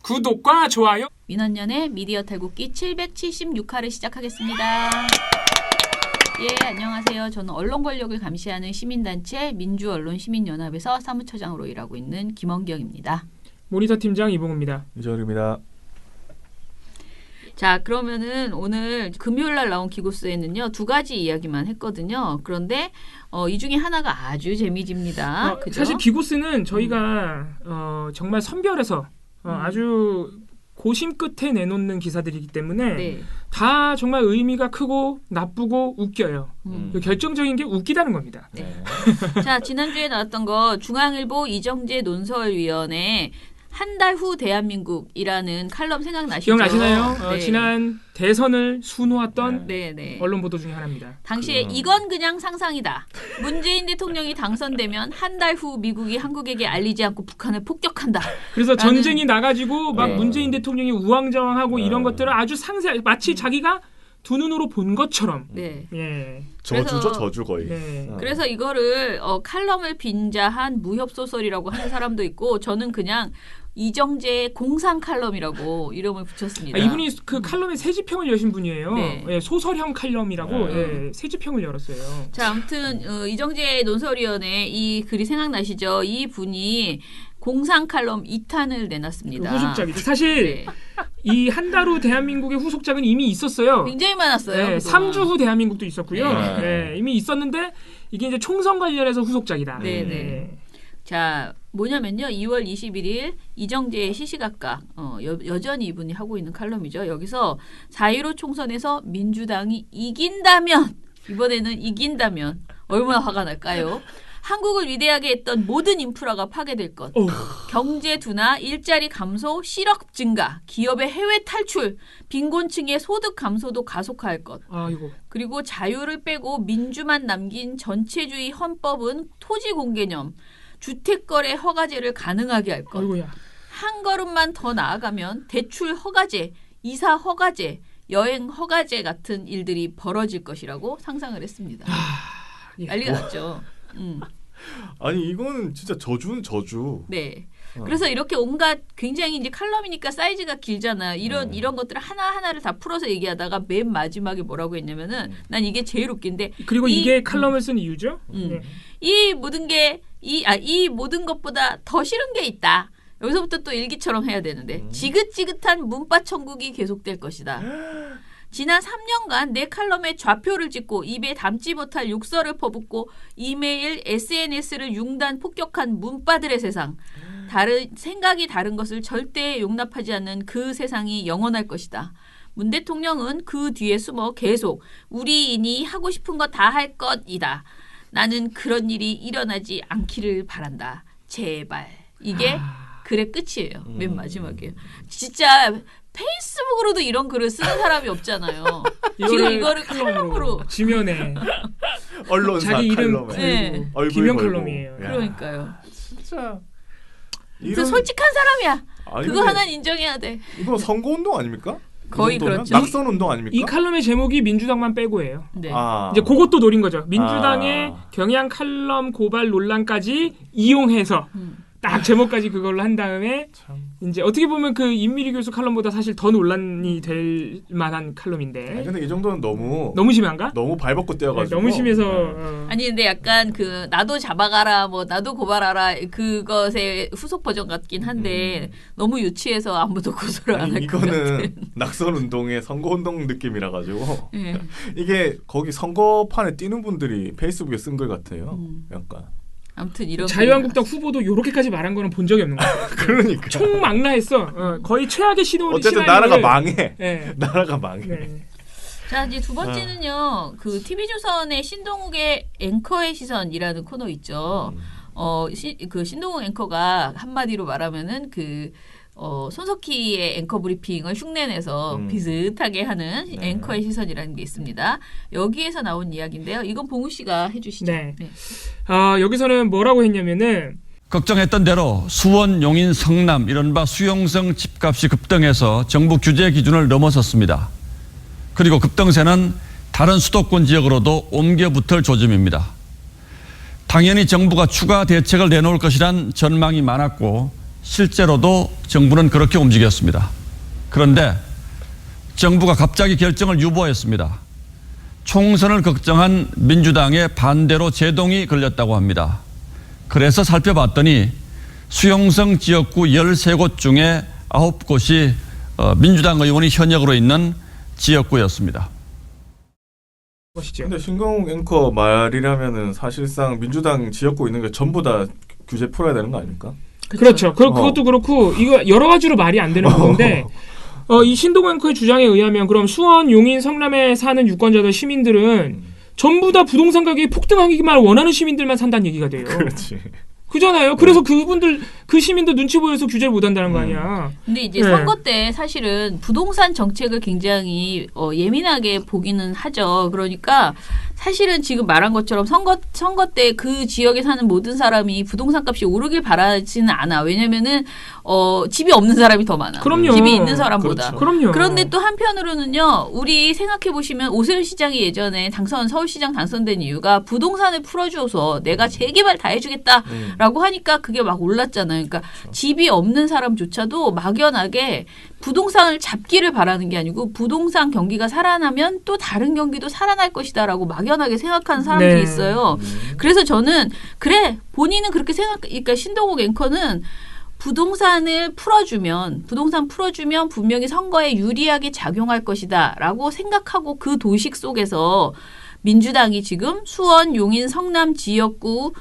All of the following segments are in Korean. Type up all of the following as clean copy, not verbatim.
구독과 좋아요. 민원연의 미디어 탈곡기 776화를 시작하겠습니다. 예, 안녕하세요. 저는 언론 권력을 감시하는 시민단체 민주언론시민연합에서 사무처장으로 일하고 있는 김원경입니다. 모니터 팀장 이봉우입니다. 이정입니다. 자, 그러면은 오늘 금요일날 나온 기고스에는요 2가지 이야기만 했거든요. 그런데 이 중에 하나가 아주 재미집니다. 그죠? 사실 기고스는 저희가 정말 선별해서 아주 고심 끝에 내놓는 기사들이기 때문에 네. 다 정말 의미가 크고 나쁘고 웃겨요. 결정적인 게 웃기다는 겁니다. 네. 자, 지난주에 나왔던 거 중앙일보 이정재 논설위원회 한 달 후 대한민국이라는 칼럼 생각나시죠? 기억나시나요? 네. 지난 대선을 수놓았던 네. 언론 보도 중에 하나입니다. 당시에 이건 그냥 상상이다. 문재인 대통령이 당선되면 한 달 후 미국이 한국에게 알리지 않고 북한을 폭격한다. 그래서 전쟁이 나가지고 막 네. 문재인 대통령이 우왕좌왕하고 이런 것들을 아주 상세하게 마치 자기가 두 눈으로 본 것처럼. 네. 예. 저주죠, 저주 거의. 네. 그래서 이거를 칼럼을 빈자한 무협소설이라고 하는 사람도 있고 저는 그냥 이정재 공상 칼럼이라고 이름을 붙였습니다. 이분이 그 칼럼에 세지평을 여신 분이에요. 네. 예, 소설형 칼럼이라고 예, 세지평을 열었어요. 자, 아무튼 이정재 논설위원회 이 글이 생각나시죠? 이 분이 공상 칼럼 2탄을 내놨습니다. 후속작이죠. 사실 네. 이 한 달 후 대한민국의 후속작은 이미 있었어요. 굉장히 많았어요. 네, 그동안. 3주 후 대한민국도 있었고요. 네. 네, 이미 있었는데 이게 이제 총선 관련해서 후속작이다. 네. 자, 뭐냐면요. 2월 21일 이정재의 시시각각 여전히 이분이 하고 있는 칼럼이죠. 여기서 4.15 총선에서 민주당이 이긴다면 이번에는 이긴다면 얼마나 화가 날까요? 한국을 위대하게 했던 모든 인프라가 파괴될 것. 경제 둔화, 일자리 감소, 실업 증가, 기업의 해외 탈출, 빈곤층의 소득 감소도 가속화할 것. 아이고. 그리고 자유를 빼고 민주만 남긴 전체주의 헌법은 토지 공개념, 주택거래 허가제를 가능하게 할 것. 아이고야. 한 걸음만 더 나아가면 대출 허가제, 이사 허가제, 여행 허가제 같은 일들이 벌어질 것이라고 상상을 했습니다. 예. 난리가 났죠. 아니 이거는 진짜 저주는 저주. 네. 그래서 이렇게 온갖 굉장히 이제 칼럼이니까 사이즈가 길잖아. 이런 것들을 하나하나를 다 풀어서 얘기하다가 맨 마지막에 뭐라고 했냐면은 난 이게 제일 웃긴데 그리고 이게 칼럼을 쓴 이유죠? 네. 이 모든 게 이 모든 것보다 더 싫은 게 있다. 여기서부터 또 일기처럼 해야 되는데 지긋지긋한 문파 천국이 계속될 것이다. 지난 3년간 내 칼럼에 좌표를 찍고 입에 담지 못할 욕설을 퍼붓고 이메일, SNS를 융단 폭격한 문파들의 세상. 생각이 다른 것을 절대 용납하지 않는 그 세상이 영원할 것이다. 문 대통령은 그 뒤에 숨어 계속 우리인이 하고 싶은 거 다 할 것이다. 나는 그런 일이 일어나지 않기를 바란다. 제발. 이게 글의 끝이에요. 맨 마지막에. 진짜 페이스북으로도 이런 글을 쓰는 사람이 없잖아요. 지금 이거를 칼럼으로. 지면에 언론사 자기 이름 칼럼에. 네. 얼굴 기명 걸고. 칼럼이에요. 야, 그러니까요. 진짜. 그 솔직한 사람이야. 아니, 그거 근데 하나는 인정해야 돼. 이거 선거운동 아닙니까? 거의 그 정도면? 그렇죠. 낙선운동 아닙니까? 이 칼럼의 제목이 민주당만 빼고예요. 네. 이제 그것도 노린 거죠. 민주당의 경향 칼럼 고발 논란까지 이용해서 딱 제목까지 그걸로 한 다음에 참. 이제 어떻게 보면 그 임미리 교수 칼럼보다 사실 더 논란이 될 만한 칼럼인데 아니, 근데 이 정도는 너무 심한가? 너무 발벗고 떼어가지고. 너무 심해서 아니 근데 약간 그 나도 잡아가라 뭐 나도 고발하라 그것의 후속 버전 같긴 한데 너무 유치해서 아무도 고소를 안 할 것 같은. 이거는 낙선운동의 선거운동 느낌이라 가지고 네. 이게 거기 선거판에 띄는 분들이 페이스북에 쓴 글 같아요. 약간. 아무튼 이런 자유한국당 후보도 이렇게까지 말한 거는 본 적이 없는 것 같아요. 그러니까. 총망라했어. 거의 최악의 어쨌든 나라가 망해. 네. 나라가 망해. 네. 자 이제 두 번째는요. 그 TV조선의 신동욱의 앵커의 시선이라는 코너 있죠. 그 신동욱 앵커가 한마디로 말하면은 손석희의 앵커 브리핑을 흉내내서 비슷하게 하는 앵커의 시선이라는 게 있습니다. 여기에서 나온 이야기인데요. 이건 봉우 씨가 해주시죠. 네. 여기서는 뭐라고 했냐면은 걱정했던 대로 수원, 용인, 성남 이른바 수용성 집값이 급등해서 정부 규제 기준을 넘어섰습니다. 그리고 급등세는 다른 수도권 지역으로도 옮겨 붙을 조짐입니다. 당연히 정부가 추가 대책을 내놓을 것이란 전망이 많았고 실제로도 정부는 그렇게 움직였습니다. 그런데 정부가 갑자기 결정을 유보했습니다. 총선을 걱정한 민주당의 반대로 제동이 걸렸다고 합니다. 그래서 살펴봤더니 수용성 지역구 13곳 중에 9곳이 민주당 의원이 현역으로 있는 지역구였습니다. 근데 신동욱 앵커 말이라면은 사실상 민주당 지역구 있는 게 전부 다 규제 풀어야 되는 거 아닙니까? 그렇죠. 그것도 그렇고 이거 여러 가지로 말이 안 되는 부분인데 이 신동욱 앵커의 주장에 의하면 그럼 수원, 용인, 성남에 사는 유권자들 시민들은 전부 다 부동산 가격이 폭등하기만 원하는 시민들만 산다는 얘기가 돼요. 그렇지. 그잖아요. 그래서 그분들 그 시민들 눈치 보여서 규제를 못 한다는 거 아니야. 근데 이제 선거 때 사실은 부동산 정책을 굉장히 예민하게 보기는 하죠. 그러니까 사실은 지금 말한 것처럼 선거 때 그 지역에 사는 모든 사람이 부동산 값이 오르길 바라지는 않아. 왜냐면은 집이 없는 사람이 더 많아. 그럼요. 집이 있는 사람보다. 그렇죠. 그럼요. 그런데 또 한편으로는요. 우리 생각해 보시면 오세훈 시장이 예전에 서울시장 당선된 이유가 부동산을 풀어줘서 내가 재개발 다 해주겠다라고 하니까 그게 막 올랐잖아요. 그러니까 집이 없는 사람조차도 막연하게 부동산을 잡기를 바라는 게 아니고 부동산 경기가 살아나면 또 다른 경기도 살아날 것이다라고 막연하게 생각하는 사람들이 네. 있어요. 그래서 저는 그래 본인은 그렇게 그러니까 신동욱 앵커는 부동산 풀어주면 분명히 선거에 유리하게 작용할 것이다라고 생각하고 그 도식 속에서 민주당이 지금 수원, 용인, 성남 지역구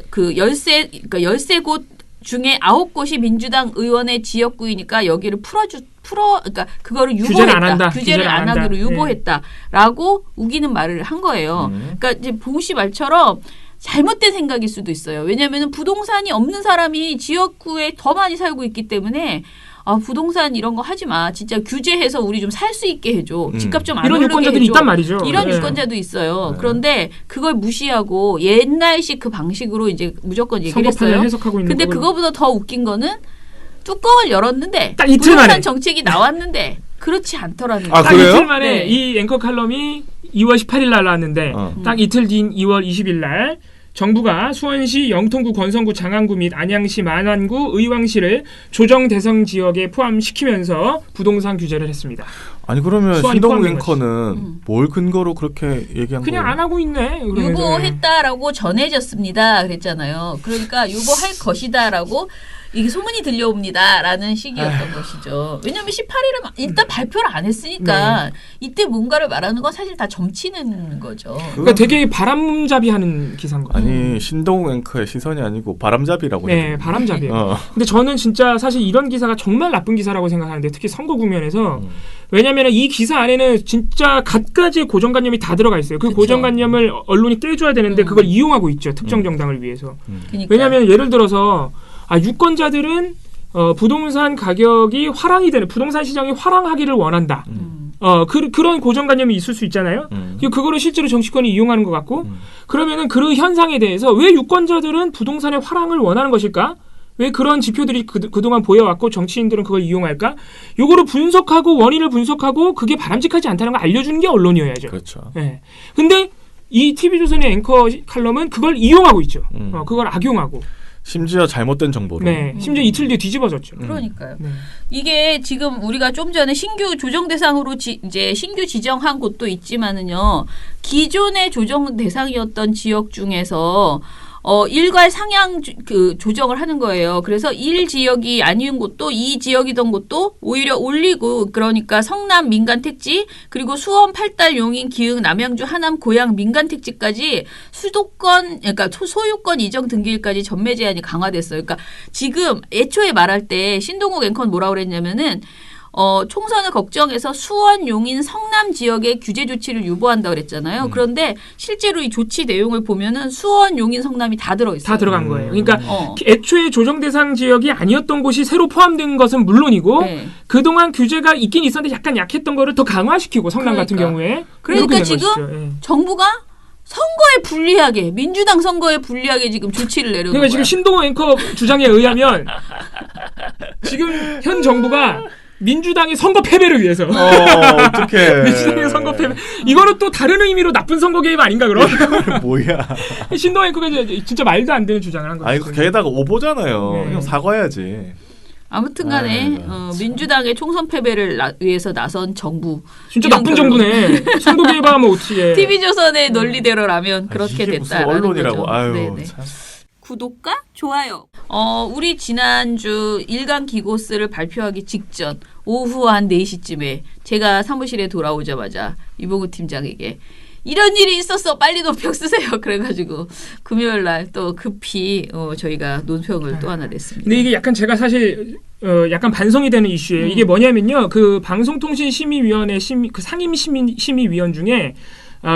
그 13곳 중에 9곳이 민주당 의원의 지역구이니까 여기를 그러니까 그거를 유보했다. 규제를 안 하기로 유보했다라고 우기는 말을 한 거예요. 그러니까 이제 봉 씨 말처럼 잘못된 생각일 수도 있어요. 왜냐하면 부동산이 없는 사람이 지역구에 더 많이 살고 있기 때문에 부동산 이런 거 하지 마. 진짜 규제해서 우리 좀 살 수 있게 해줘. 집값 좀 안 오르게 해줘. 이런 유권자들이 있단 말이죠. 이런 네. 유권자도 있어요. 네. 그런데 그걸 무시하고 옛날식 그 방식으로 이제 무조건 얘기를 선거판을 했어요. 해석하고 있는 근데 거군요. 그거보다 더 웃긴 거는 뚜껑을 열었는데 딱 이틀 부동산 만에. 정책이 나왔는데 그렇지 않더라는 아, 거예요. 딱 그래요? 이틀 만에 네. 이 앵커 칼럼이 2월 18일 날 나왔는데 딱 이틀 뒤인 2월 20일 날 정부가 수원시, 영통구, 권성구, 장안구 및 안양시, 만안구, 의왕시를 조정 대상 지역에 포함시키면서 부동산 규제를 했습니다. 아니 그러면 수완이 신동욱 포함된 앵커는 뭘 근거로 그렇게 얘기한 그냥 거예요? 안 하고 있네. 그러면서. 유보했다라고 전해졌습니다. 그랬잖아요. 그러니까 유보할 것이다라고 이게 소문이 들려옵니다라는 식이었던 것이죠. 왜냐하면 18일은 일단 발표를 안 했으니까 이때 뭔가를 말하는 건 사실 다 점치는 거죠. 그러니까 되게 바람잡이하는 기사인 거예요. 아니 신동욱 앵커의 시선이 아니고 바람잡이라고 해야 네, 되나? 바람잡이에요. 근데 저는 진짜 사실 이런 기사가 정말 나쁜 기사라고 생각하는데 특히 선거 국면에서 왜냐하면 이 기사 안에는 진짜 갖가지의 고정관념이 다 들어가 있어요. 그 그쵸. 고정관념을 언론이 깨줘야 되는데 그걸 이용하고 있죠. 특정 정당을 위해서. 그러니까. 왜냐하면 예를 들어서 유권자들은 부동산 가격이 화랑이 되는 부동산 시장이 화랑하기를 원한다. 그런 고정관념이 있을 수 있잖아요. 그거를 실제로 정치권이 이용하는 것 같고 그러면은 그 현상에 대해서 왜 유권자들은 부동산의 화랑을 원하는 것일까? 왜 그런 지표들이 그동안 보여왔고 정치인들은 그걸 이용할까? 요거를 분석하고 원인을 분석하고 그게 바람직하지 않다는 걸 알려주는 게 언론이어야죠. 그렇죠. 네. 근데 이 TV조선의 앵커 칼럼은 그걸 이용하고 있죠. 그걸 악용하고. 심지어 잘못된 정보로. 네. 심지어 이틀 뒤에 뒤집어졌죠. 그러니까요. 네. 이게 지금 우리가 좀 전에 신규 조정 대상으로 이제 신규 지정한 곳도 있지만은요. 기존의 조정 대상이었던 지역 중에서 일괄 상향 조정을 하는 거예요. 그래서 1지역이 아닌 곳도 2지역이던 곳도 오히려 올리고 그러니까 성남 민간 택지 그리고 수원, 팔달, 용인, 기흥, 남양주, 하남, 고양 민간 택지까지 수도권 그러니까 소유권 이정 등기일까지 전매 제한이 강화됐어요. 그러니까 지금 애초에 말할 때 신동욱 앵커는 뭐라고 그랬냐면은 총선을 걱정해서 수원, 용인, 성남 지역의 규제 조치를 유보한다 그랬잖아요. 그런데 실제로 이 조치 내용을 보면은 수원, 용인, 성남이 다 들어있어요. 다 들어간 거예요. 그러니까 애초에 조정 대상 지역이 아니었던 곳이 새로 포함된 것은 물론이고 네. 그동안 규제가 있긴 있었는데 약간 약했던 거를 더 강화시키고 성남 같은 경우에 그러니까 이렇게 된 지금 것이죠. 예. 정부가 선거에 불리하게 민주당 선거에 불리하게 지금 조치를 내려놓은 그러니까 거야. 지금 신동호 앵커 주장에 의하면 지금 현 정부가 민주당의 선거 패배를 위해서. 어떡해. 민주당의 선거 패배. 이거는 또 다른 의미로 나쁜 선거 개입 아닌가 그럼? 뭐야. 신동 앵커가 진짜 말도 안 되는 주장을 한 거죠. 아니 게다가 오보잖아요. 네. 그냥 사과해야지. 아무튼간에 민주당의 총선 패배를 위해서 나선 정부. 진짜 이런 나쁜 결론. 정부네. 선거 개입하면 어떻게? TV조선의 논리대로라면 그렇게 이게 됐다라는 무슨 언론이라고. 거죠. 아유, 네네. 참. 구독과 좋아요. 우리 지난주 일간 기고스를 발표하기 직전 오후 한 4시쯤에 제가 사무실에 돌아오자마자 이봉우 팀장에게 이런 일이 있었어. 빨리 논평 쓰세요. 그래가지고 금요일 날 또 급히 저희가 논평을 또 하나 냈습니다. 근데 이게 약간 제가 사실 약간 반성이 되는 이슈예요. 이게 뭐냐면요. 그 방송통신심의위원회 그 상임심의위원 중에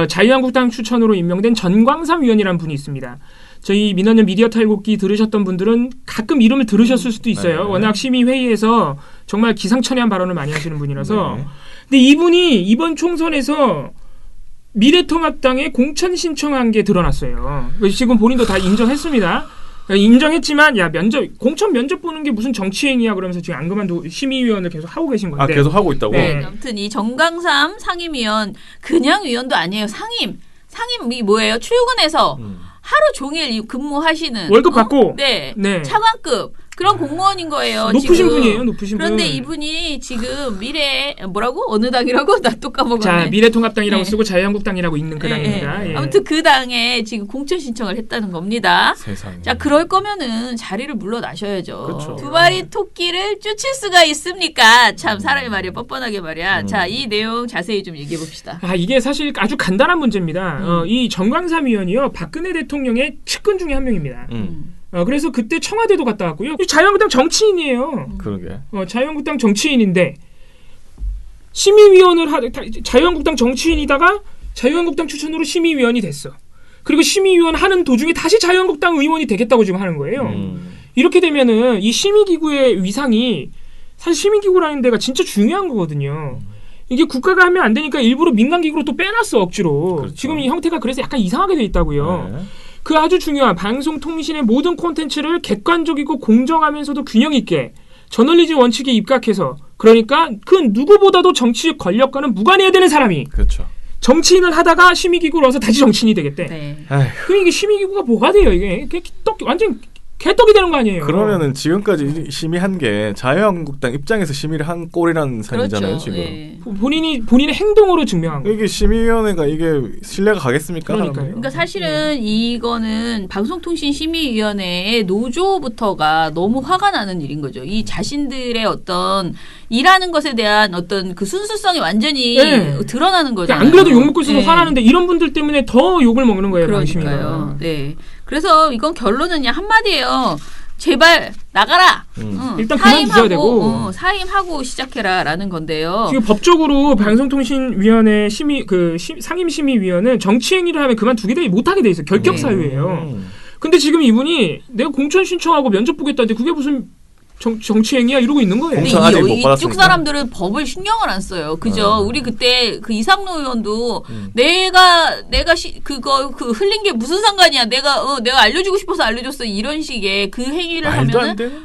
자유한국당 추천으로 임명된 전광삼 위원이라는 분이 있습니다. 저희 민원연 미디어 탈곡기 들으셨던 분들은 가끔 이름을 들으셨을 수도 있어요. 네. 워낙 심의회의에서 정말 기상천외한 발언을 많이 하시는 분이라서. 네. 근데 이분이 이번 총선에서 미래통합당에 공천 신청한 게 드러났어요. 지금 본인도 다 인정했습니다. 인정했지만 공천 면접 보는 게 무슨 정치행위야 그러면서 지금 안 그만두고 심의위원을 계속 하고 계신 건데. 계속 하고 있다고? 네. 아무튼 이 정강삼 상임위원 그냥 위원도 아니에요. 상임이 뭐예요? 출근해서 하루 종일 근무하시는 월급 받고? 네. 네. 차관급 그런 공무원인 거예요. 높으신 지금. 분이에요. 높으신 분. 그런데 이분이 지금 뭐라고? 어느 당이라고? 나 또 까먹었네. 자, 미래통합당이라고 네. 쓰고 자유한국당이라고 읽는 그 당입니다. 예. 아무튼 그 당에 지금 공천 신청을 했다는 겁니다. 세상에. 자, 그럴 거면은 자리를 물러나셔야죠. 그렇죠. 두 마리 토끼를 쫓을 수가 있습니까? 참 사람이 말이야 뻔뻔하게 말이야. 자, 이 내용 자세히 좀 얘기해 봅시다. 이게 사실 아주 간단한 문제입니다. 이 정광삼 의원이요. 박근혜 대통령의 측근 중에 한 명입니다. 그래서 그때 청와대도 갔다 왔고요. 자유한국당 정치인이에요. 그러게. 자유한국당 정치인인데 심의위원을 자유한국당 정치인이다가 자유한국당 추천으로 심의위원이 됐어. 그리고 심의위원 하는 도중에 다시 자유한국당 의원이 되겠다고 지금 하는 거예요. 이렇게 되면은 이 심의기구의 위상이 사실 심의기구라는 데가 진짜 중요한 거거든요. 이게 국가가 하면 안 되니까 일부러 민간기구로 또 빼놨어 억지로. 그렇죠. 지금 이 형태가 그래서 약간 이상하게 돼 있다고요. 네. 그 아주 중요한 방송통신의 모든 콘텐츠를 객관적이고 공정하면서도 균형 있게 저널리즘 원칙에 입각해서 그러니까 그 누구보다도 정치적 권력과는 무관해야 되는 사람이 그렇죠. 정치인을 하다가 심의기구로 와서 다시 정치인이 되겠대. 네. 그럼 이게 심의기구가 뭐가 돼요? 이게 완전 개떡이 되는 거 아니에요? 그러면은 지금까지 심의한 게 자유한국당 입장에서 심의를 한 꼴이라는 상이잖아요. 그렇죠. 지금. 예. 본인의 행동으로 증명한 거. 이게 심의위원회가 이게 신뢰가 가겠습니까? 그러니까요. 사람들이? 그러니까 사실은 이거는 방송통신심의위원회의 노조부터가 너무 화가 나는 일인 거죠. 이 자신들의 어떤 일하는 것에 대한 어떤 그 순수성이 완전히 네. 드러나는 거잖아요. 안 그래도 욕 먹고 있어서 네. 화나는데 이런 분들 때문에 더 욕을 먹는 거예요. 그러니까요. 방심이가. 네. 그래서 이건 결론은 그냥 한마디예요. 제발 나가라. 일단 그만두셔야 되고. 사임하고 시작해라라는 건데요. 지금 법적으로 방송통신위원회 상임심의위원은 정치행위를 하면 그만두게 못하게 돼 있어요. 결격 사유예요. 근데 지금 이분이 내가 공천 신청하고 면접 보겠다는데 그게 무슨 정치행위야 이러고 있는 거예요. 근데 공천 아직 못 이쪽 받았으니까. 사람들은 법을 신경을 안 써요. 그죠? 우리 그때 그 이상로 의원도 내가 그 흘린 게 무슨 상관이야? 내가 알려주고 싶어서 알려줬어. 이런 식의 그 행위를 말도 하면은 안 되는?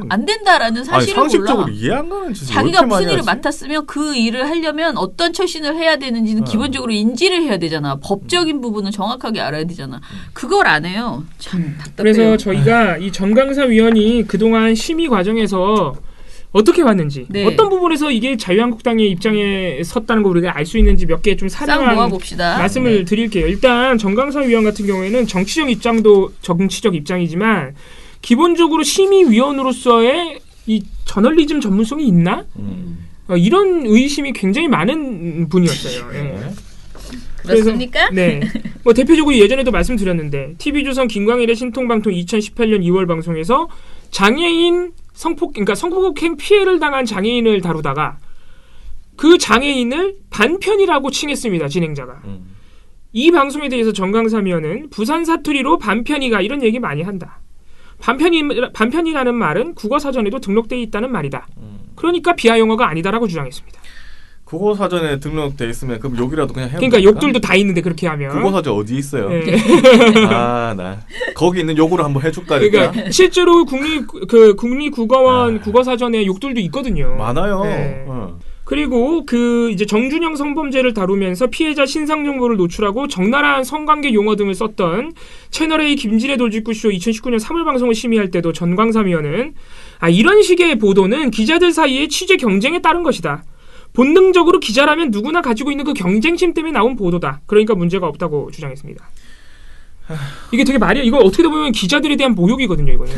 안 된다라는 사실을 상식적으로 몰라. 이해 안 가는 짓을 자기가 왜 이렇게 무슨 많이 일을 하지? 맡았으면 그 일을 하려면 어떤 처신을 해야 되는지는 기본적으로 인지를 해야 되잖아. 법적인 부분은 정확하게 알아야 되잖아. 그걸 안 해요. 참 답답해요. 그래서 저희가 이 정강삼 위원이 그동안 심의 과정에서 어떻게 봤는지 네. 어떤 부분에서 이게 자유한국당의 입장에 섰다는 걸 우리가 알 수 있는지 몇 개 좀 싹 사례한 모아봅시다. 말씀을 드릴게요. 일단 정강삼 위원 같은 경우에는 정치적 입장이지만 기본적으로 심의위원으로서의 이 저널리즘 전문성이 있나? 이런 의심이 굉장히 많은 분이었어요. 예. 그렇습니까? 네. 뭐 대표적으로 예전에도 말씀드렸는데 TV조선 김광일의 신통방통 2018년 2월 방송에서 장애인 성폭행 피해를 당한 장애인을 다루다가 그 장애인을 반편이라고 칭했습니다. 진행자가. 이 방송에 대해서 정강삼 의원은 부산 사투리로 반편이가 이런 얘기 많이 한다. 반편이라는 말은 국어사전에도 등록되어 있다는 말이다. 그러니까 비하 용어가 아니다라고 주장했습니다. 국어 사전에 등록돼 있으면 그럼 욕이라도 그냥 해야 그러니까 욕들도 다 있는데 그렇게 하면. 국어 사전 어디 있어요? 네. 나 거기 있는 욕으로 한번 해줄까? 그러니까 실제로 국립국어원 국어사전에 욕들도 있거든요. 많아요. 네. 그리고 이제 정준영 성범죄를 다루면서 피해자 신상 정보를 노출하고 적나라한 성관계 용어 등을 썼던 채널A 김진애 돌직구쇼 2019년 3월 방송을 심의할 때도 전광삼 의원은 이런 식의 보도는 기자들 사이의 취재 경쟁에 따른 것이다. 본능적으로 기자라면 누구나 가지고 있는 그 경쟁심 때문에 나온 보도다. 그러니까 문제가 없다고 주장했습니다. 이게 되게 이거 어떻게 보면 기자들에 대한 모욕이거든요. 이거는.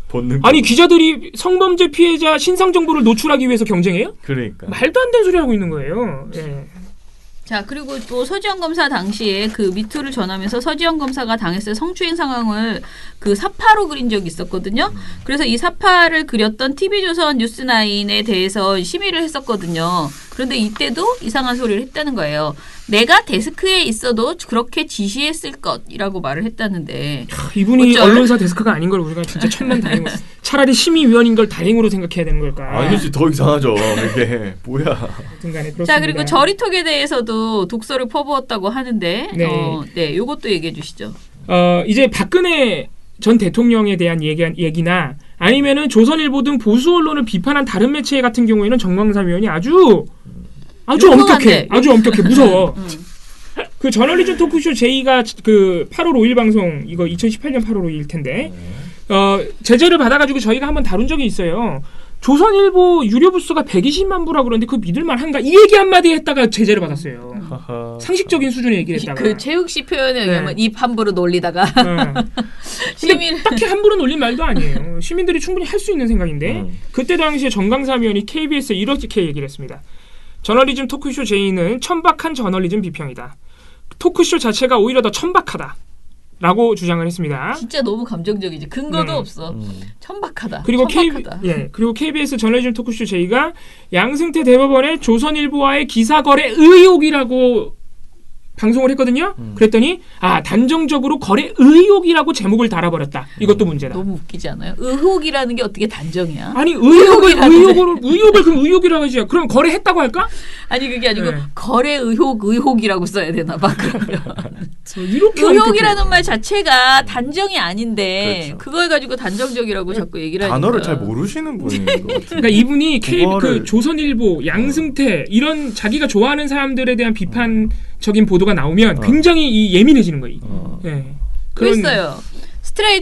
본능. 아니 기자들이 성범죄 피해자 신상 정보를 노출하기 위해서 경쟁해요? 그러니까. 말도 안 되는 소리 하고 있는 거예요. 예. 자, 그리고 또 서지현 검사 당시에 그 미투를 전하면서 서지현 검사가 당했을 성추행 상황을 그 사파로 그린 적이 있었거든요. 그래서 이 사파를 그렸던 TV조선 뉴스9에 대해서 심의를 했었거든요. 그런데 이때도 이상한 소리를 했다는 거예요. 내가 데스크에 있어도 그렇게 지시했을 것이라고 말을 했다는데. 이분이 어쩔? 언론사 데스크가 아닌 걸 우리가 진짜 천만 다행으로. 차라리 심의위원인 걸 다행으로 생각해야 되는 걸까. 아니지 더 이상하죠. 이게 뭐야. 하여튼간에 그렇습니다. 자, 그리고 저리톡에 대해서도 독서를 퍼부었다고 하는데 네. 요것도 얘기해 주시죠. 이제 박근혜 전 대통령에 대한 얘기나 아니면은 조선일보 등 보수 언론을 비판한 다른 매체 같은 경우에는 정광삼 의원이 아주 엄격해 무서워. 그 저널리즘 토크쇼 제이가 그 8월 5일 방송 이거 2018년 8월 5일 텐데 제재를 받아가지고 저희가 한번 다룬 적이 있어요. 조선일보 유료 부수가 120만 부라고 그러는데 그거 믿을만한가? 이 얘기 한마디 했다가 제재를 받았어요. 상식적인 수준의 얘기를 했다가. 그 최욱 씨 표현에 의하면 입 함부로 놀리다가. 근데 딱히 함부로 놀린 말도 아니에요. 시민들이 충분히 할 수 있는 생각인데 그때 당시에 정광삼 의원이 KBS에 이렇게 얘기를 했습니다. 저널리즘 토크쇼 제의는 천박한 저널리즘 비평이다. 토크쇼 자체가 오히려 더 천박하다. 라고 주장을 했습니다. 진짜 너무 감정적이지. 근거도 없어. 천박하다. 그리고 천박하다. 그리고 KBS 저널리즘 토크쇼 제의가 양승태 대법원의 조선일보와의 기사거래 의혹이라고 방송을 했거든요. 그랬더니 단정적으로 거래 의혹이라고 제목을 달아버렸다. 이것도 문제다. 너무 웃기지 않아요? 의혹이라는 게 어떻게 단정이야? 아니 의혹을 그럼 의혹이라고 하지. 그럼 거래했다고 할까? 아니 그게 아니고 네. 거래 의혹이라고 써야 되나 봐. 그러면 이렇게 의혹이라는 말 자체가 단정이 아닌데 그렇죠. 그걸 가지고 단정적이라고 자꾸 얘기를 하니까 단어를 잘 모르시는 분인 것 같아요. 그러니까 이분이 국어를- 조선일보, 양승태 이런 자기가 좋아하는 사람들에 대한 비판적인 보도가 나오면 굉장히 예민해지는 거예요. 예. 그랬어요.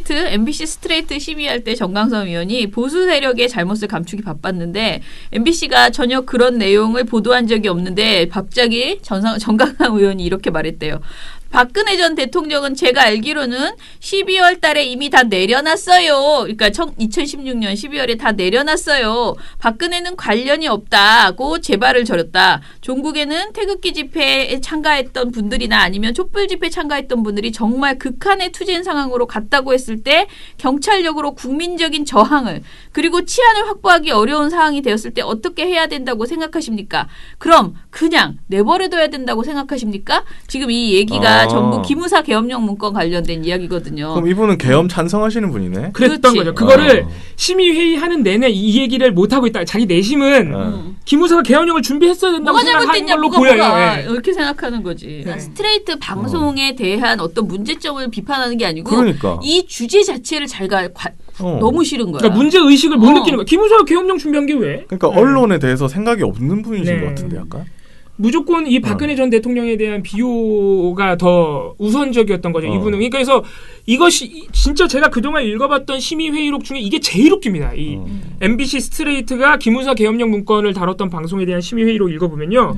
MBC 스트레이트 심의할 때 정광섬 의원이 보수 세력의 잘못을 감추기 바빴는데 MBC가 전혀 그런 내용을 보도한 적이 없는데 갑자기 정광섬 의원이 이렇게 말했대요. 박근혜 전 대통령은 제가 알기로는 12월 달에 이미 다 내려놨어요. 그러니까 2016년 12월에 다 내려놨어요. 박근혜는 관련이 없다고 재발을 저렸다. 종국에는 태극기 집회에 참가했던 분들이나 아니면 촛불 집회에 참가했던 분들이 정말 극한의 투쟁 상황으로 갔다고 했을 때 경찰력으로 국민적인 저항을 그리고 치안을 확보하기 어려운 상황이 되었을 때 어떻게 해야 된다고 생각하십니까? 그럼 그냥 내버려둬야 된다고 생각하십니까? 지금 이 얘기가 전부 기무사 계엄령 문건 관련된 이야기거든요. 그럼 이분은 계엄 찬성하시는 분이네. 그랬던 그렇지. 거죠. 그거를 심의회의 하는 내내 이 얘기를 못 하고 있다. 자기 내심은 기무사가 계엄령을 준비했어야 된다고 뭐가 생각하는 잘못됐냐, 걸로 뭐가 보여요. 예. 이렇게 생각하는 거지. 네. 스트레이트 방송에 대한 어떤 문제점을 비판하는 게 아니고 그러니까. 이 주제 자체를 너무 싫은 거야. 그러니까 문제 의식을 못 느끼는 거야. 기무사가 계엄령 준비한 게 왜? 그러니까 언론에 대해서 생각이 없는 분이신 네. 것 같은데 약간. 무조건 이 박근혜 전 대통령에 대한 비호가 더 우선적이었던 거죠. 이분은. 그러니까 그래서 이것이 진짜 제가 그동안 읽어봤던 심의회의록 중에 이게 제일 웃깁니다. 이 MBC 스트레이트가 기무사 계엄령 문건을 다뤘던 방송에 대한 심의회의록 읽어보면요.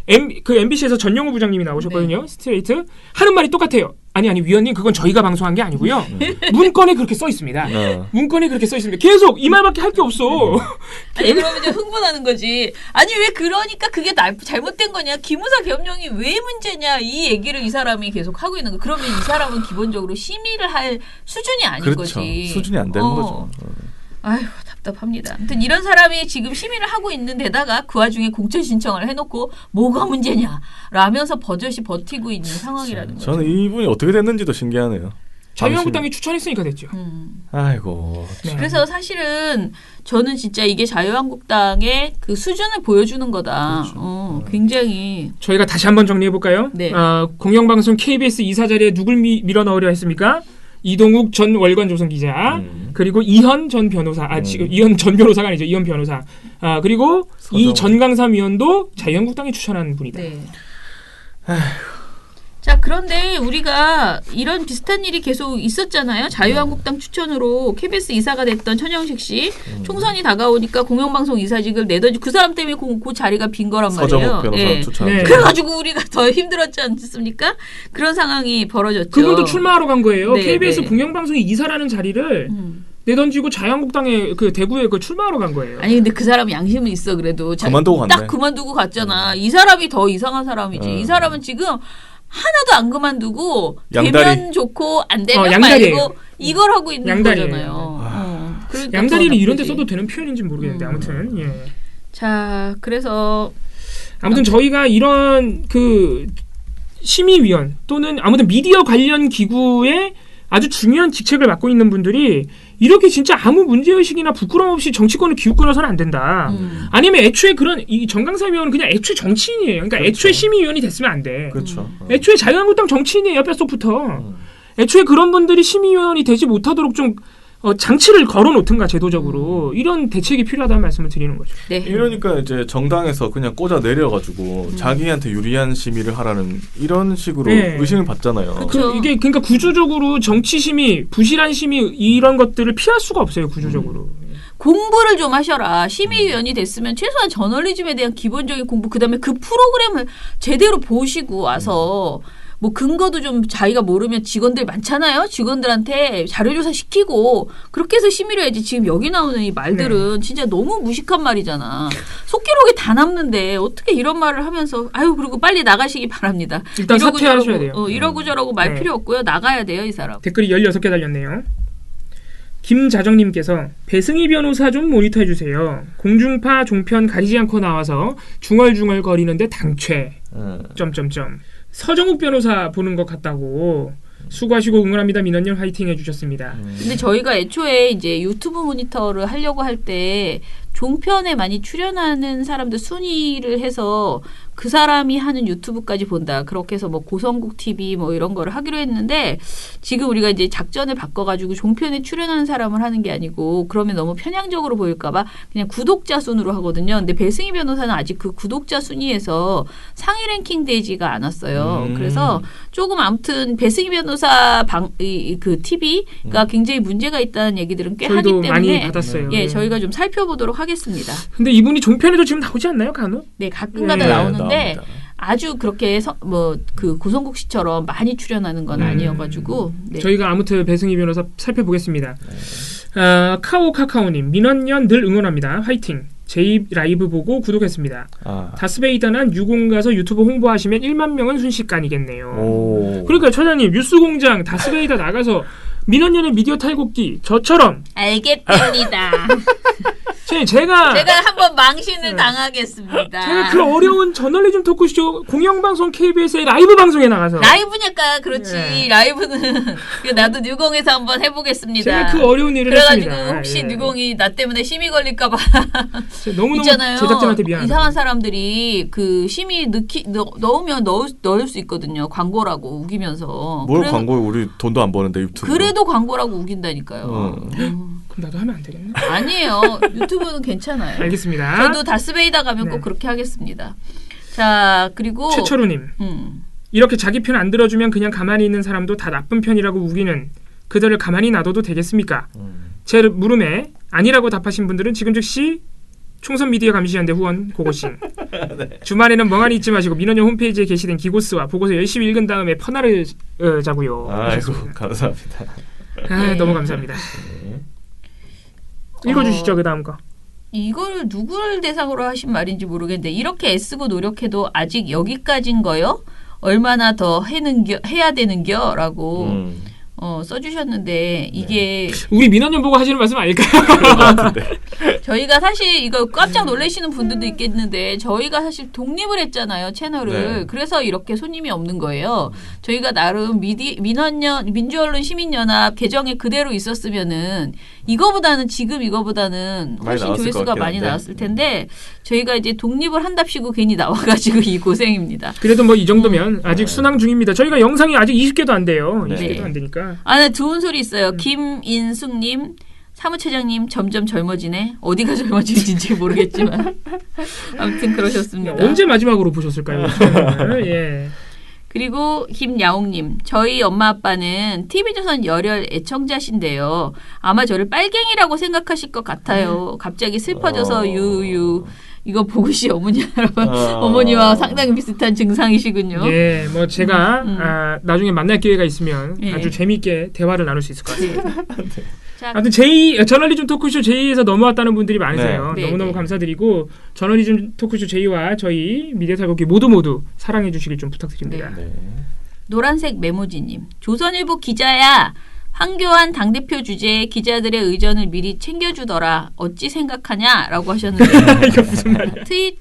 MBC에서 전영우 부장님이 나오셨거든요. 네. 스트레이트. 하는 말이 똑같아요. 아니 위원님 그건 저희가 방송한 게 아니고요. 문건에 그렇게 써 있습니다. 문건에 그렇게 써 있습니다. 계속 이 말밖에 할 게 없어. 아니 그러면 이제 흥분하는 거지. 아니 왜 그러니까 그게 잘못된 거냐? 기무사 계엄령이 왜 문제냐? 이 얘기를 이 사람이 계속 하고 있는 거. 그러면 이 사람은 기본적으로 심의를 할 수준이 아닌 그렇죠. 거지. 수준이 안 되는 거죠. 아휴 답답합니다. 아무튼 이런 사람이 지금 심의를 하고 있는 데다가 그 와중에 공천 신청을 해놓고 뭐가 문제냐 라면서 버젓이 버티고 있는 상황이라는 거죠. 저는 이분이 어떻게 됐는지도 신기하네요. 자유한국당이 추천했으니까 됐죠. 아이고. 네. 그래서 사실은 저는 진짜 이게 자유한국당의 그 수준을 보여주는 거다. 굉장히 저희가 다시 한번 정리해 볼까요? 네. 공영방송 KBS 이사 자리에 누굴 밀어 넣으려 했습니까? 이동욱 전 월간조선 기자, 그리고 이현 전 변호사, 지금 이현 전 변호사가 아니죠, 이현 변호사, 그리고 이 전강삼 의원도 자유한국당이 추천한 분이다. 네. 자, 그런데 우리가 이런 비슷한 일이 계속 있었잖아요. 자유한국당 추천으로 KBS 이사가 됐던 천영식 씨 총선이 다가오니까 공영방송 이사직을 내던지 그 사람 때문에 그 자리가 빈 거란 말이에요. 서정욱 변호사 네. 추천. 네. 그래가지고 우리가 더 힘들었지 않습니까? 그런 상황이 벌어졌죠. 그분도 출마하러 간 거예요. 네, KBS 네. 공영방송의 이사라는 자리를 내던지고 자유한국당에 그 대구에 그 출마하러 간 거예요. 아니 근데 그 사람은 양심은 있어 그래도 그만두고 갔네. 딱 그만두고 갔잖아. 이 사람이 더 이상한 사람이지. 이 사람은 지금 하나도 안 그만두고 양다리. 되면 좋고 안 되면 양다리예요. 말고 이걸 하고 있는 양다리예요. 거잖아요. 그러니까 양다리를 더 이런 데 나쁘지. 써도 되는 표현인지 모르겠는데 아무튼 예. 자, 그래서 아무튼 저희가 이런 그 심의위원 또는 아무튼 미디어 관련 기구의 아주 중요한 직책을 맡고 있는 분들이 이렇게 진짜 아무 문제의식이나 부끄럼 없이 정치권을 기웃거려서는 안 된다. 아니면 애초에 그런 이 정강삼 의원은 그냥 애초에 정치인이에요. 그러니까 그렇죠. 애초에 심의위원이 됐으면 안 돼. 그렇죠. 애초에 자유한국당 정치인이에요. 뼛속부터. 애초에 그런 분들이 심의위원이 되지 못하도록 좀 장치를 걸어놓든가 제도적으로 이런 대책이 필요하다는 말씀을 드리는 거죠. 네. 이러니까 이제 정당에서 그냥 꽂아 내려가지고 자기한테 유리한 심의를 하라는 이런 식으로 네. 의심을 받잖아요. 그렇죠. 이게 그러니까 구조적으로 정치 심의, 부실한 심의 이런 것들을 피할 수가 없어요. 구조적으로. 공부를 좀 하셔라. 심의위원이 됐으면 최소한 저널리즘에 대한 기본적인 공부, 그다음에 그 프로그램을 제대로 보시고 와서 뭐 근거도 좀 자기가 모르면 직원들 많잖아요. 직원들한테 자료조사 시키고 그렇게 해서 심의를 해야지. 지금 여기 나오는 이 말들은 진짜 너무 무식한 말이잖아. 속기록에 다 남는데 어떻게 이런 말을 하면서 아유 그리고 빨리 나가시기 바랍니다. 일단 이러고 사퇴하셔야 저러고, 돼요. 이러고 저러고 말 네. 필요 없고요. 나가야 돼요 이 사람. 댓글이 16개 달렸네요. 김자정님께서 배승희 변호사 좀 모니터해 주세요. 공중파 종편 가리지 않고 나와서 중얼중얼 거리는데 당최. 점점점. 서정욱 변호사 보는 것 같다고. 수고하시고 응원합니다. 민원님 화이팅 해주셨습니다. 근데 저희가 애초에 이제 유튜브 모니터를 하려고 할 때 종편에 많이 출연하는 사람들 순위를 해서 그 사람이 하는 유튜브까지 본다. 그렇게 해서 뭐 고성국 TV 뭐 이런 거를 하기로 했는데 지금 우리가 이제 작전을 바꿔가지고 종편에 출연하는 사람을 하는 게 아니고 그러면 너무 편향적으로 보일까봐 그냥 구독자 순으로 하거든요. 근데 배승희 변호사는 아직 그 구독자 순위에서 상위 랭킹 되지가 않았어요. 그래서 조금 아무튼 배승희 변호사 그 TV가 굉장히 문제가 있다는 얘기들은 꽤 하기 저희도 때문에 많이 받았어요. 예, 저희가 좀 살펴보도록 하겠습니다. 근데 이분이 종편에도 지금 나오지 않나요, 간혹? 네, 가끔가다 네, 나오는데 나옵니다. 아주 그렇게 뭐 그 고성국 씨처럼 많이 출연하는 건 아니어가지고 네. 저희가 아무튼 배승희 변호사 살펴보겠습니다. 카오카카오님, 민원연 늘 응원합니다. 화이팅. 제2 라이브 보고 구독했습니다. 다스베이더는 유공 가서 유튜브 홍보하시면 1만 명은 순식간이겠네요. 오. 그러니까 처장님 뉴스공장 다스베이더 나가서 민원연의 미디어 탈곡기 저처럼 알겠답니다. 제가 한번 망신을 당하겠습니다. 제가 그 어려운 저널리즘 토크쇼 공영방송 KBS의 라이브 방송에 나가서 라이브니까 그렇지. 네. 라이브는 나도 뉴공에서 한번 해보겠습니다. 제가 그 어려운 일을 그래가지고 했습니다. 혹시 예. 뉴공이 나 때문에 심의 걸릴까봐 제가 너무너무 있잖아요. 제작진한테 미안합니다. 이상한 사람들이 그 심의 넣으면 넣을 수 있거든요. 광고라고 우기면서. 뭘 그래서 광고에 우리 돈도 안 버는데 유튜브. 그래도 광고라고 우긴다니까요. 그럼 나도 하면 안 되겠네. 아니에요. 유튜브는 괜찮아요. 알겠습니다. 저도 다스베이다 가면 네. 꼭 그렇게 하겠습니다. 자, 그리고 최철우님, 이렇게 자기 편 안 들어주면 그냥 가만히 있는 사람도 다 나쁜 편이라고 우기는 그들을 가만히 놔둬도 되겠습니까? 제 물음에 아니라고 답하신 분들은 지금 즉시 총선 미디어 감시연대 후원 고고싱. 네. 주말에는 멍하니 있지 마시고 민원연 홈페이지에 게시된 기고스와 보고서 열심히 읽은 다음에 퍼나를 자고요. 아이고 감사합니다. 네. 너무 감사합니다. 읽어주시죠. 그 다음 거. 이걸 누구를 대상으로 하신 말인지 모르겠는데 이렇게 애쓰고 노력해도 아직 여기까지인 거요? 얼마나 더 해야 되는겨? 라고 써주셨는데 이게 우리 민원연 보고 하시는 말씀 아닐까요? 저희가 사실 이거 깜짝 놀라시는 분들도 있겠는데 저희가 사실 독립을 했잖아요 채널을. 네. 그래서 이렇게 손님이 없는 거예요. 저희가 나름 민원연 민주언론 시민연합 계정에 그대로 있었으면은 지금 이거보다는 많이 훨씬 나왔을 조회수가 것 같긴 많이 한데. 나왔을 텐데 저희가 이제 독립을 한답시고 괜히 나와가지고 이 고생입니다. 그래도 뭐 이 정도면 아직 순항 중입니다. 저희가 영상이 아직 20개도 안 돼요. 네. 20개도 안 되니까. 네, 좋은 소리 있어요. 김인숙님, 사무처장님 점점 젊어지네. 어디가 젊어지는지 모르겠지만 아무튼 그러셨습니다. 언제 마지막으로 보셨을까요? 예. 그리고 김야옥님, 저희 엄마 아빠는 TV조선 열혈 애청자신데요. 아마 저를 빨갱이라고 생각하실 것 같아요. 갑자기 슬퍼져서 유유. 이거 보고시 어머니와 상당히 비슷한 증상이시군요. 예, 뭐 제가 나중에 만날 기회가 있으면 예. 아주 재미있게 대화를 나눌 수 있을 것 같습니다. 자, 아무튼 저널리즘 토크쇼 J에서 넘어왔다는 분들이 많으세요. 네. 너무너무 네. 감사드리고 저널리즘 토크쇼 J와 저희 미디어탈곡기 모두 사랑해 주시길 좀 부탁드립니다. 네. 노란색 메모지님, 조선일보 기자야. 황교안 당대표 주제에 기자들의 의전을 미리 챙겨주더라. 어찌 생각하냐라고 하셨는데 이거 무슨 말이야? 트윗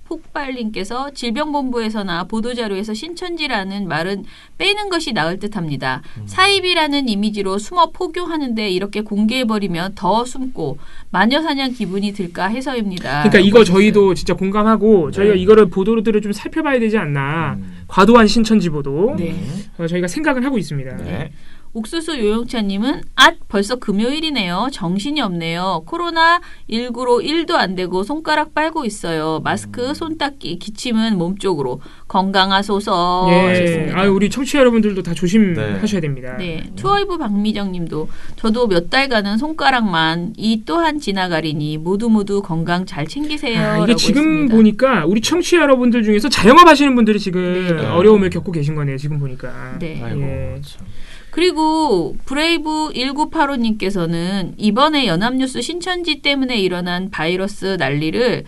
폭발님께서 질병본부에서나 보도자료에서 신천지라는 말은 빼는 것이 나을 듯합니다. 사입이라는 이미지로 숨어 포교하는데 이렇게 공개해버리면 더 숨고 마녀사냥 기분이 들까 해서입니다. 그러니까 이거 저희도 진짜 공감하고 저희가 이거를 보도들을 좀 살펴봐야 되지 않나. 과도한 신천지 보도 네. 저희가 생각을 하고 있습니다. 네. 옥수수 요용차님은 벌써 금요일이네요. 정신이 없네요. 코로나19로 일도 안 되고 손가락 빨고 있어요. 마스크, 손 닦기, 기침은 몸쪽으로 건강하소서 예, 하셨습니다. 우리 청취자 여러분들도 다 조심하셔야 됩니다. 네, 투어이브 박미정님도 저도 몇 달간은 손가락만 이 또한 지나가리니 모두 건강 잘 챙기세요. 이게 라고 지금 했습니다. 보니까 우리 청취자 여러분들 중에서 자영업 하시는 분들이 지금 네. 어려움을 겪고 계신 거네요. 지금 보니까. 네. 아이고. 예. 참. 그리고 브레이브 1985님께서는 이번에 연합뉴스 신천지 때문에 일어난 바이러스 난리를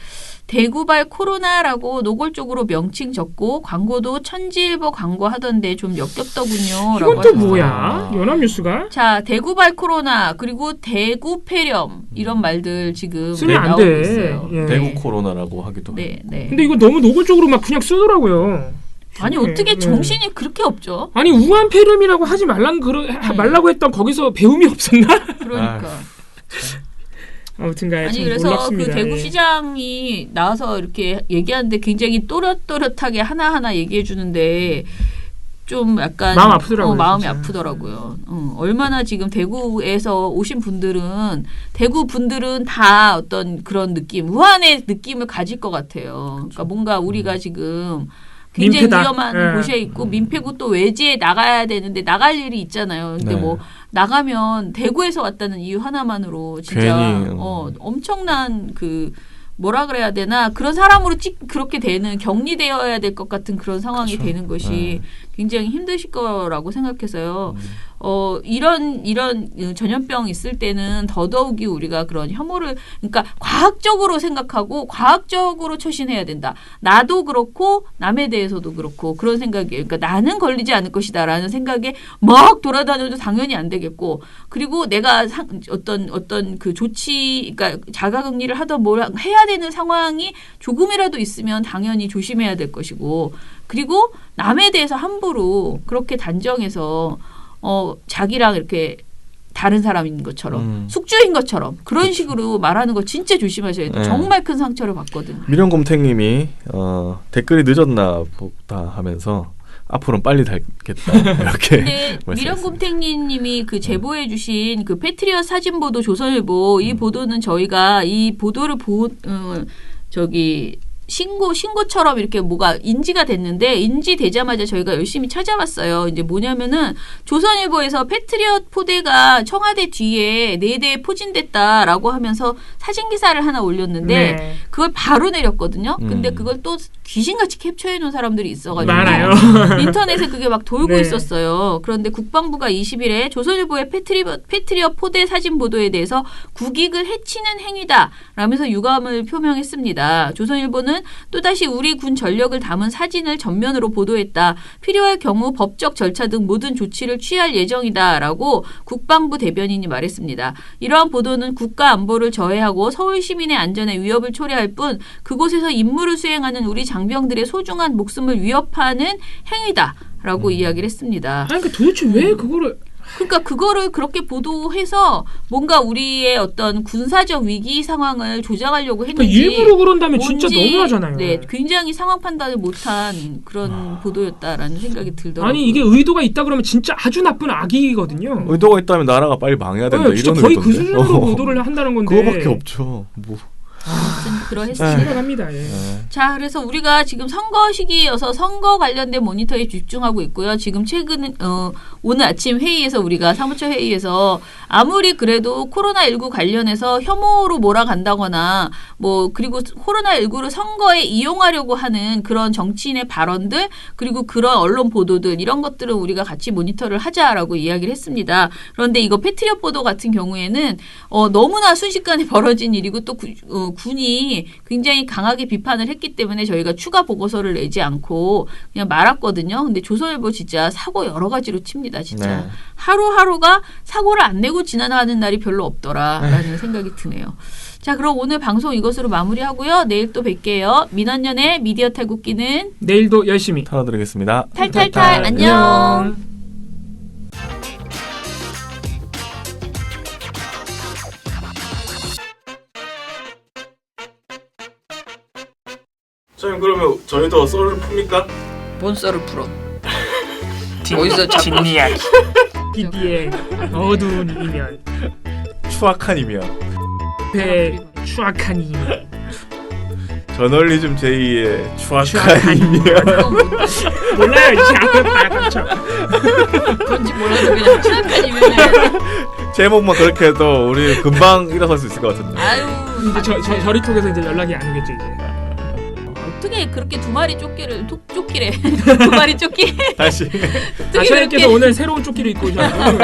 대구발 코로나라고 노골적으로 명칭 적고 광고도 천지일보 광고 하던데 좀 역겹더군요. 이건 라고 또 하셨어요. 뭐야? 연합뉴스가? 자, 대구발 코로나 그리고 대구 폐렴 이런 말들 지금 쓰면 안 나오고 돼. 있어요. 예. 대구 코로나라고 하기도 네, 네. 근데 이거 너무 노골적으로 막 그냥 쓰더라고요. 아니 예, 어떻게 예. 정신이 그렇게 없죠? 아니 우한 폐렴이라고 하지 말라고 했던 거기서 배움이 없었나? 그러니까. 아무튼간에 아니 참 그래서 놀랍습니다. 그 대구시장이 나와서 이렇게 얘기하는데 굉장히 또렷또렷하게 하나하나 얘기해 주는데 좀 약간 마음 아프더라고요, 마음이 진짜. 아프더라고요. 얼마나 지금 대구에서 오신 분들은 대구 분들은 다 어떤 그런 느낌, 우한의 느낌을 가질 것 같아요. 그러니까 뭔가 우리가 지금 굉장히 민폐다. 위험한 예. 곳에 있고 민폐고 또 외지에 나가야 되는데 나갈 일이 있잖아요. 근데 네. 뭐 나가면 대구에서 왔다는 이유 하나만으로 진짜 괜히, 엄청난 그 뭐라 그래야 되나 그런 사람으로 그렇게 되는 격리되어야 될 것 같은 그런 상황이 그쵸. 되는 것이 네. 굉장히 힘드실 거라고 생각해서요. 이런 전염병 있을 때는 더더욱이 우리가 그런 혐오를 그러니까 과학적으로 생각하고 과학적으로 처신해야 된다. 나도 그렇고 남에 대해서도 그렇고 그런 생각이에요. 그러니까 나는 걸리지 않을 것이다라는 생각에 막 돌아다녀도 당연히 안 되겠고 그리고 내가 어떤 그 조치 그러니까 자가격리를 하던 뭘 해야 되는 상황이 조금이라도 있으면 당연히 조심해야 될 것이고 그리고 남에 대해서 함부로 그렇게 단정해서 자기랑 이렇게 다른 사람인 것처럼 숙주인 것처럼 그런 식으로 말하는 거 진짜 조심하셔야 돼요. 네. 정말 큰 상처를 받거든요. 미련곰탱님이 댓글이 늦었나 보다 하면서 앞으로는 빨리 달겠다 이렇게 근데 말씀하셨습니다. 미련곰탱님이 그 제보해주신 그 패트리엇 사진보도 조선일보 이 보도는 저희가 이 보도를 신고처럼 이렇게 뭐가 인지가 됐는데 인지되자마자 저희가 열심히 찾아봤어요. 이제 뭐냐면은 조선일보에서 패트리엇 포대가 청와대 뒤에 4대 포진됐다라고 하면서 사진 기사를 하나 올렸는데 네. 그걸 바로 내렸거든요. 근데 그걸 또 귀신같이 캡처해 놓은 사람들이 있어가지고 많아요. 인터넷에 그게 막 돌고 네. 있었어요. 그런데 국방부가 20일에 조선일보의 패트리엇 포대 사진 보도에 대해서 국익을 해치는 행위다라면서 유감을 표명했습니다. 조선일보는 또다시 우리 군 전력을 담은 사진을 전면으로 보도했다. 필요할 경우 법적 절차 등 모든 조치를 취할 예정이다라고 국방부 대변인이 말했습니다. 이러한 보도는 국가 안보를 저해하고 서울 시민의 안전에 위협을 초래할 뿐 그곳에서 임무를 수행하는 우리 장병들의 소중한 목숨을 위협하는 행위다라고 이야기를 했습니다. 아니 그러니까 도대체 왜 그거를 그러니까 그거를 그렇게 보도해서 뭔가 우리의 어떤 군사적 위기 상황을 조장하려고 그러니까 했는지 일부러 그런다면 진짜 뭔지, 너무하잖아요. 네, 굉장히 상황 판단을 못한 그런 보도였다라는 생각이 들더라고요. 아니 이게 의도가 있다 그러면 진짜 아주 나쁜 악의거든요. 의도가 있다면 나라가 빨리 망해야 된다. 네, 진짜 이런 거의 그 의도인데. 수준으로 보도를 한다는 건데. 그거밖에 없죠. 뭐. 아무튼 그러했습니다. 심각합니다. 예. 자, 그래서 우리가 지금 선거 시기여서 선거 관련된 모니터에 집중하고 있고요. 지금 최근 오늘 아침 회의에서 우리가 사무처 회의에서 아무리 그래도 코로나19 관련해서 혐오로 몰아간다거나 뭐 그리고 코로나19를 선거에 이용하려고 하는 그런 정치인의 발언들 그리고 그런 언론 보도들 이런 것들은 우리가 같이 모니터를 하자라고 이야기를 했습니다. 그런데 이거 패트리엇 보도 같은 경우에는 너무나 순식간에 벌어진 일이고 또 군이 굉장히 강하게 비판을 했기 때문에 저희가 추가 보고서를 내지 않고 그냥 말았거든요. 근데 조선일보 진짜 사고 여러 가지로 칩니다. 진짜 네. 하루하루가 사고를 안 내고 지나가는 날이 별로 없더라라는 생각이 드네요. 자, 그럼 오늘 방송 이것으로 마무리하고요. 내일 또 뵐게요. 민원연의 미디어 탈곡기는 내일도 열심히 털어드리겠습니다. 탈탈탈 안녕. 선생님 그러면 저희도 썰을 풉니까? 뭔 썰을 풀어? 어디서 자꾸 뒷이야기. DD의 어두운 이면, 추악한 이면. 배 추악한 이면, 저널리즘 제2의 추악한 추악한 이면. 그건 뭔데? 몰라요. 이제 다 감춰. 뭔지 몰라도 그냥 추악한 이면에 제목만 그렇게 해도 우리 금방 일어설 수 있을 것 같은데. 아유 이제 저리 통해서 이제 연락이 안 오겠죠 이제. 어떻게 그렇게 두 마리 쫓기를 쫓기래 두 마리 쫓기 다시. 어떻게 아샤님께서 그렇게 오늘 새로운 조끼를 입고 오셨어요.